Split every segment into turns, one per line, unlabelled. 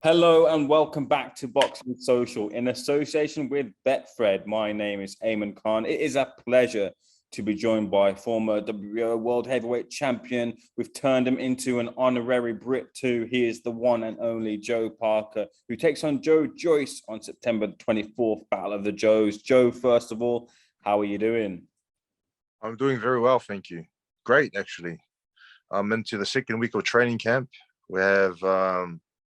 Hello and welcome back to Boxing Social in association with Betfred. My name is Ayman Khan. It is a pleasure to be joined by former WBO World Heavyweight Champion. We've turned him into an honorary Brit too. He is the one and only Joe Parker, who takes on Joyce on September 24th, Battle of the Joes. Joe, first of all, how are you doing?
I'm doing very well, thank you. Great, actually. I'm into the second week of training camp. We have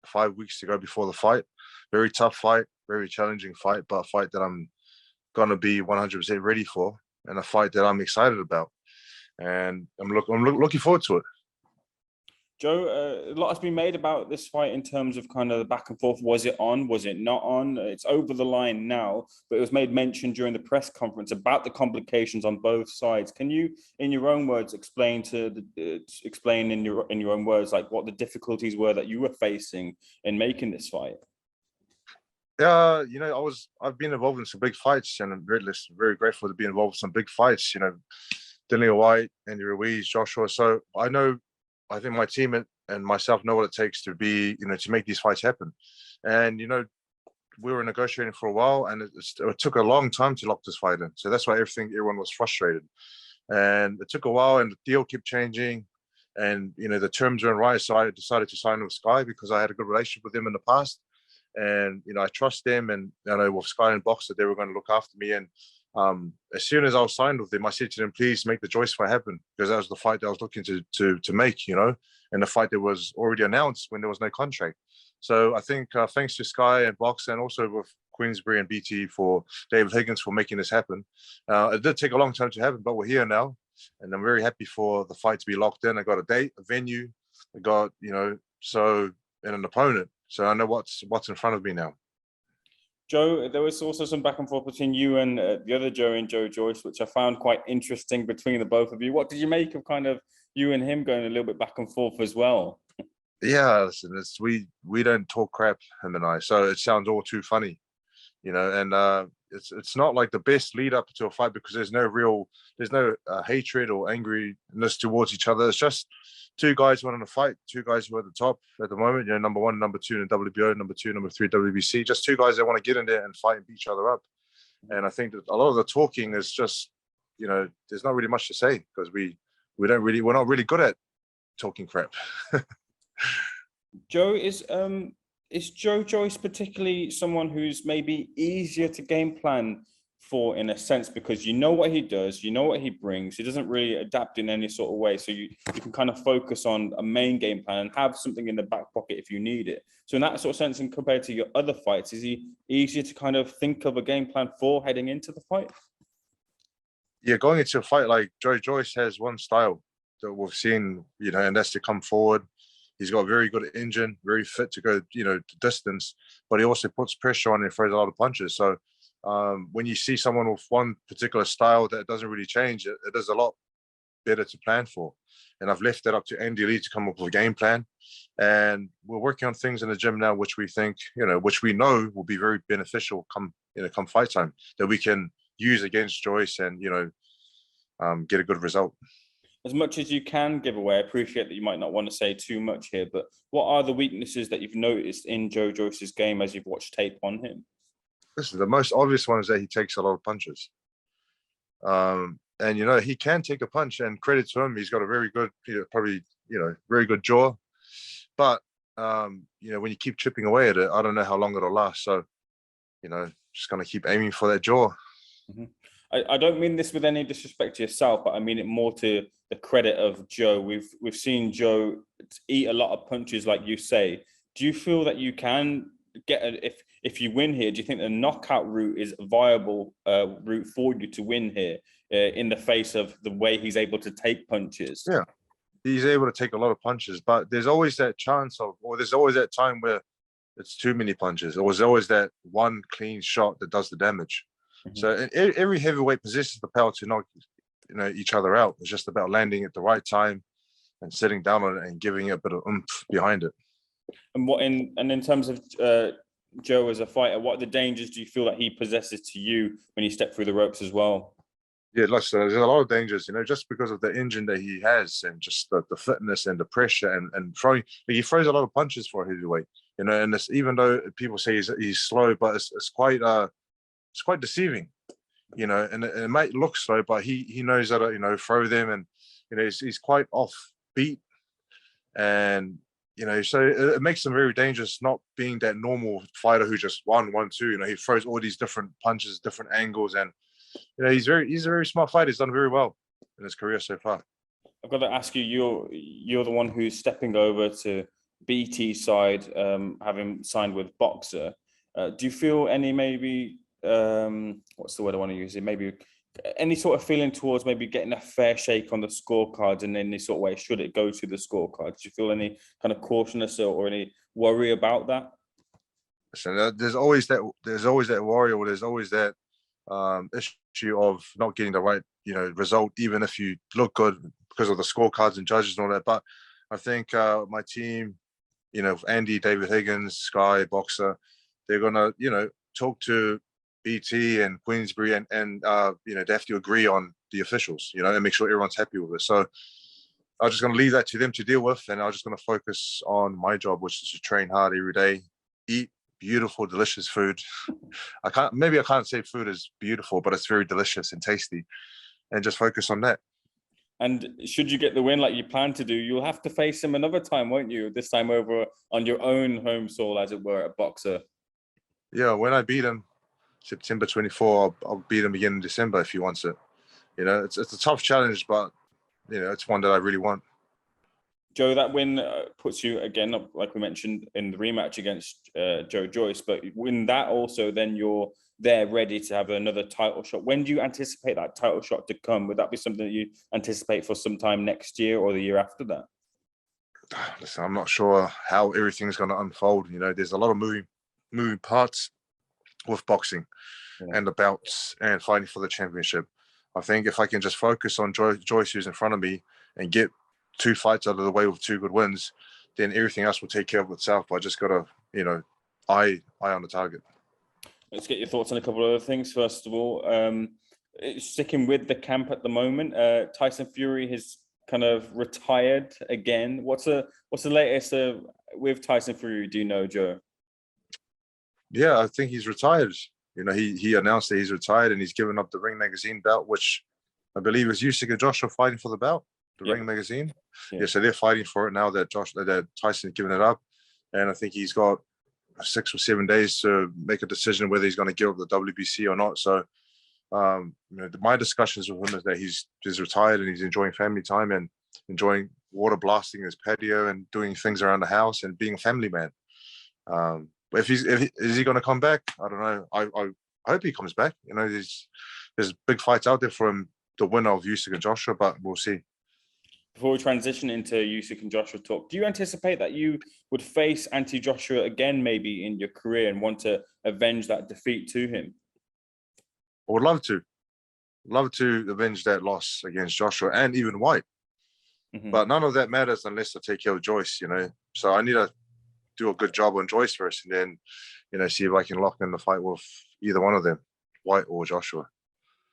5 weeks to go before the fight. Very tough fight, very challenging fight, but a fight that I'm going to be 100% ready for, and a fight that I'm excited about. And I'm looking forward to it.
Joe, a lot has been made about this fight in terms of kind of the back and forth. Was it on? Was it not on? It's over the line now, but it was made mention during the press conference about the complications on both sides. Can you, in your own words, explain in your own words, like what the difficulties were that you were facing in making this fight?
Yeah, I've been involved in some big fights, and I'm very grateful to be involved in some big fights. Dillian White, Andy Ruiz, Joshua. So I think my team and myself know what it takes to be, to make these fights happen. And, we were negotiating for a while, and it took a long time to lock this fight in. So that's why everyone was frustrated. And it took a while, and the deal kept changing. And, the terms weren't right. So I decided to sign with Sky because I had a good relationship with them in the past. And, I trust them, and, with Sky and Boxer, they were going to look after me. And as soon as I was signed with them, I said to them, please make the Joyce fight happen, because that was the fight that I was looking to make, and the fight that was already announced when there was no contract. So I think thanks to Sky and Box, and also with Queensbury and BT for David Higgins for making this happen. It did take a long time to happen, but we're here now, and I'm very happy for the fight to be locked in. I got a date, a venue, I got, and an opponent. So I know what's in front of me now.
Joe, there was also some back and forth between you and the other Joe and Joyce, which I found quite interesting between the both of you. What did you make of kind of you and him going a little bit back and forth as well?
Yeah, listen, we don't talk crap, him and I, so it sounds all too funny, and it's not like the best lead up to a fight, because there's no hatred or angriness towards each other. It's just two guys wanting to fight, two guys who are at the top at the moment, number one, number two in WBO, number two, number three WBC, just two guys that want to get in there and fight and beat each other up. And I think that a lot of the talking is just, there's not really much to say, because we're not really good at talking crap.
Joe, is Joyce particularly someone who's maybe easier to game plan for, in a sense, because you know what he does, you know what he brings, he doesn't really adapt in any sort of way, so you can kind of focus on a main game plan and have something in the back pocket if you need it. So in that sort of sense, and compared to your other fights, is he easier to kind of think of a game plan for heading into the fight?
Yeah, going into a fight, like Joyce has one style that we've seen, and that's to come forward. He's got a very good engine, very fit to go, the distance, but he also puts pressure on and throws a lot of punches. So when you see someone with one particular style that doesn't really change, it is a lot better to plan for. And I've left that up to Andy Lee to come up with a game plan. And we're working on things in the gym now, which we think, which we know will be very beneficial come fight time, that we can use against Joyce and, get a good result.
As much as you can give away, I appreciate that you might not want to say too much here, but what are the weaknesses that you've noticed in Joyce's game as you've watched tape on him?
Listen, the most obvious one is that he takes a lot of punches. And, he can take a punch, and credit to him, he's got a very good, very good jaw. But, when you keep chipping away at it, I don't know how long it'll last. So, just going to keep aiming for that jaw.
Mm-hmm. I don't mean this with any disrespect to yourself, but I mean it more to the credit of Joe. We've seen Joe eat a lot of punches, like you say. Do you feel that you can get if you win here? Do you think the knockout route is a viable route for you to win here in the face of the way he's able to take punches?
Yeah, he's able to take a lot of punches, but there's always that there's always that time where it's too many punches, or there's always that one clean shot that does the damage. Mm-hmm. So every heavyweight possesses the power to knock each other out. It's just about landing at the right time and sitting down on it and giving it a bit of oomph behind it.
And in terms of Joe as a fighter, what are the dangers do you feel that he possesses to you when you step through the ropes as well?
Yeah, listen, there's a lot of dangers, just because of the engine that he has, and just the fitness and the pressure and throwing. He throws a lot of punches for a heavyweight, you know. And this, even though people say he's slow, but it's quite deceiving, you know. And it might look slow, but he knows how to, you know, throw them, and you know he's quite off beat, and you know, so it makes him very dangerous, not being that normal fighter who just 1-1-2. You know, he throws all these different punches, different angles, and you know, he's a very smart fighter. He's done very well in his career so far.
I've got to ask you, you're the one who's stepping over to BT side, having signed with Boxer. Do you feel any maybe what's the word I want to use? It maybe any sort of feeling towards maybe getting a fair shake on the scorecards in any sort of way? Should it go to the scorecards? Do you feel any kind of cautiousness or any worry about that?
Listen, there's always that worry, or there's always that issue of not getting the right, you know, result, even if you look good because of the scorecards and judges and all that. But I think my team, you know, Andy, David Higgins, Sky, Boxer, they're gonna, you know, talk to BT and Queensbury, and you know, they have to agree on the officials, you know, and make sure everyone's happy with it. So I'm just going to leave that to them to deal with, and I'm just going to focus on my job, which is to train hard every day, eat beautiful, delicious food. I can't say food is beautiful, but it's very delicious and tasty, and just focus on that.
And should you get the win like you plan to do, you'll have to face him another time, won't you? This time over on your own home soil, as it were, at Boxer.
Yeah, when I beat him September 24, I'll beat him again in December if he wants it. You know, it's a tough challenge, but you know, it's one that I really want.
Joe, that win puts you again up, like we mentioned, in the rematch against Joyce. But win that also, then you're there ready to have another title shot. When do you anticipate that title shot to come? Would that be something that you anticipate for sometime next year or the year after that?
Listen, I'm not sure how everything's going to unfold. You know, there's a lot of moving parts with boxing, and the belts and fighting for the championship. I think if I can just focus on Joyce, who's in front of me, and get 2 fights out of the way with 2 good wins, then everything else will take care of itself. But I just got to, you know, eye on the target.
Let's get your thoughts on a couple of other things. First of all, sticking with the camp at the moment, Tyson Fury has kind of retired again. What's the latest with Tyson Fury? Do you know, Joe?
Yeah, I think he's retired. You know, he announced that he's retired, and he's given up the Ring Magazine belt, which I believe is Usyk-Joshua fighting for the belt, the Ring Magazine. Yeah, so they're fighting for it now that Tyson's given it up, and I think he's got 6 or 7 days to make a decision whether he's going to give up the WBC or not. So, you know, my discussions with him is that he's retired and he's enjoying family time and enjoying water blasting his patio and doing things around the house and being a family man. But is he going to come back? I don't know. I hope he comes back. You know, there's big fights out there for him, the winner of Usyk and Joshua, but we'll see.
Before we transition into Usyk and Joshua talk, do you anticipate that you would face Joshua again, maybe in your career, and want to avenge that defeat to him?
I would love to avenge that loss against Joshua and even White. Mm-hmm. But none of that matters unless I take care of Joyce, you know. So I need to do a good job on Joyce first, and then, you know, see if I can lock in the fight with either one of them, White or Joshua.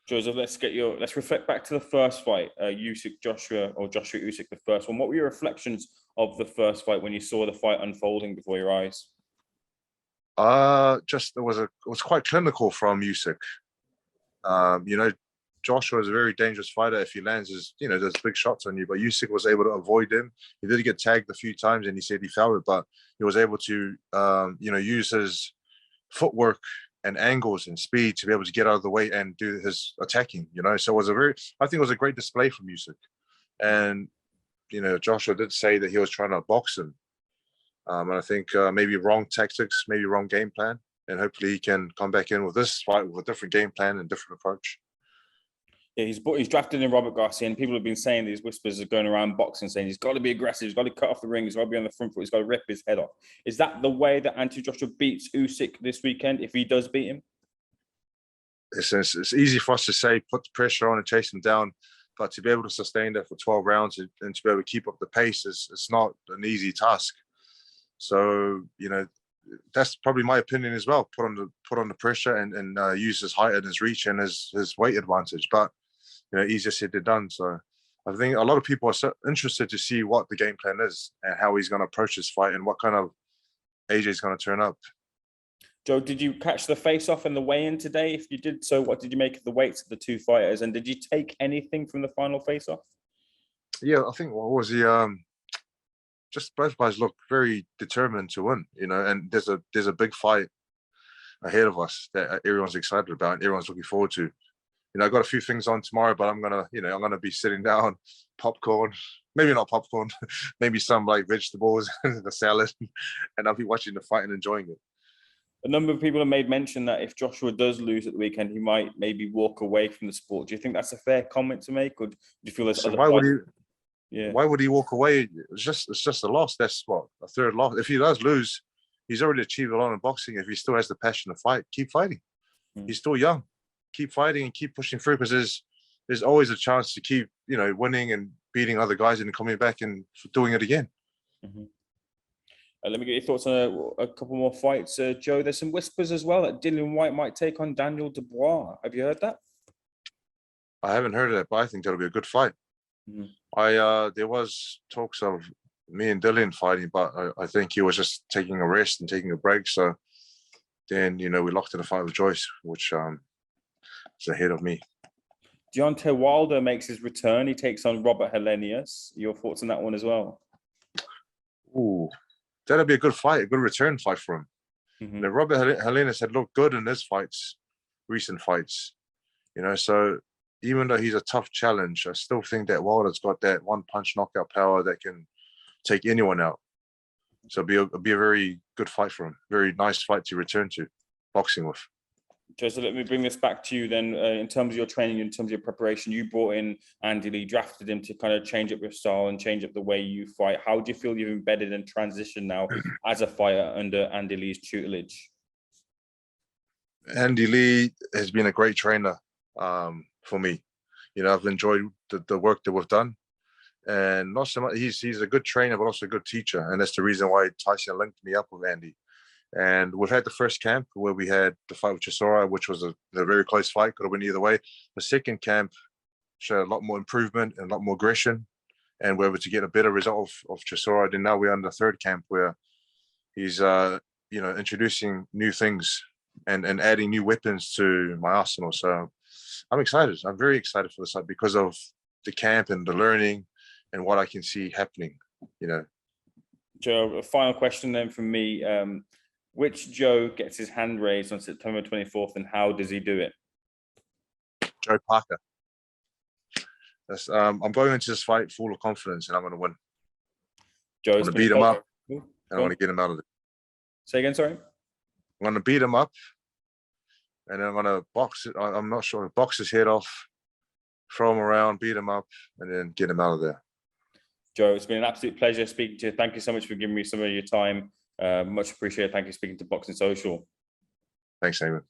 Joseph, let's reflect back to the first fight, Usyk-Joshua or Joshua-Usyk, the first one. What were your reflections of the first fight when you saw the fight unfolding before your eyes?
It was quite clinical from Usyk. You know, Joshua is a very dangerous fighter. If he lands those big shots on you, but Usyk was able to avoid them. He did get tagged a few times, and he said he felt it, but he was able to, use his footwork and angles and speed to be able to get out of the way and do his attacking. You know, so I think it was a great display from Usyk. And you know, Joshua did say that he was trying to box him, and I think maybe wrong tactics, maybe wrong game plan. And hopefully he can come back in with this fight with a different game plan and different approach.
Yeah, he's drafted in Robert Garcia, and people have been saying these whispers are going around boxing, saying he's got to be aggressive, he's got to cut off the ring, he's got to be on the front foot, he's got to rip his head off. Is that the way that Joshua beats Usyk this weekend, if he does beat him?
It's easy for us to say, put the pressure on and chase him down, but to be able to sustain that for 12 rounds and to be able to keep up the pace it's not an easy task. So, you know, that's probably my opinion as well. Put on the pressure and use his height and his reach and his weight advantage. But you know, easier said than done. So I think a lot of people are so interested to see what the game plan is and how he's going to approach this fight and what kind of AJ's going to turn up.
Joe, did you catch the face-off and the weigh-in today? If you did so, what did you make of the weights of the two fighters? And did you take anything from the final face-off?
Yeah, I think what was just both guys look very determined to win, and there's a big fight ahead of us that everyone's excited about and everyone's looking forward to. I got a few things on tomorrow, but I'm gonna be sitting down, popcorn, maybe not popcorn, maybe some like vegetables and a salad, and I'll be watching the fight and enjoying it.
A number of people have made mention that if Joshua does lose at the weekend, he might maybe walk away from the sport. Do you think that's a fair comment to make, or do you feel there's other?
Why would he?
Yeah.
Why would he walk away? It's just a loss. That's what, a third loss. If he does lose, he's already achieved a lot in boxing. If he still has the passion to fight, keep fighting. He's still young. Keep fighting and keep pushing through, because there's always a chance to keep winning and beating other guys and coming back and doing it again.
Let me get your thoughts on a couple more fights, Joe. There's some whispers as well that Dillian Whyte might take on Daniel Dubois. Have you heard that?
I haven't heard of that, but I think that'll be a good fight. There was talks of me and Dillian fighting, but I think he was just taking a rest and taking a break. So then we locked in a fight with Joyce, which is ahead of me.
Deontay Wilder makes his return. He takes on Robert Helenius. Your thoughts on that one as well?
Ooh, that'll be a good fight, a good return fight for him. Robert Helenius had looked good in his fights, recent fights. So even though he's a tough challenge, I still think that Wilder's got that one-punch knockout power that can take anyone out. So it'll be a very good fight for him. Very nice fight to return to boxing with.
Just let me bring this back to you then. In terms of your training, in terms of your preparation, you brought in Andy Lee, drafted him to kind of change up your style and change up the way you fight. How do you feel you've embedded and transitioned now as a fighter under Andy Lee's tutelage?
Andy Lee has been a great trainer for me. I've enjoyed the work that we've done. And not so much, he's a good trainer, but also a good teacher. And that's the reason why Tyson linked me up with Andy. And we've had the first camp where we had the fight with Chisora, which was a very close fight, could have went either way. The second camp showed a lot more improvement and a lot more aggression, and we're able to get a better result of Chisora. Then now we're on the third camp where he's introducing new things and adding new weapons to my arsenal. So I'm excited. I'm very excited for this fight because of the camp and the learning and what I can see happening.
Joe, a final question then from me. Which Joe gets his hand raised on September 24th, and how does he do it?
Joe Parker. I'm going into this fight full of confidence, and I'm going to win. I'm going to beat him up, and I'm going to get him out of it.
Say again, sorry?
I'm going to beat him up, and then I'm going to box it. I'm not sure. Box his head off, throw him around, beat him up, and then get him out of there.
Joe, it's been an absolute pleasure speaking to you. Thank you so much for giving me some of your time. Much appreciated. Thank you for speaking to Boxing Social.
Thanks, Ayman.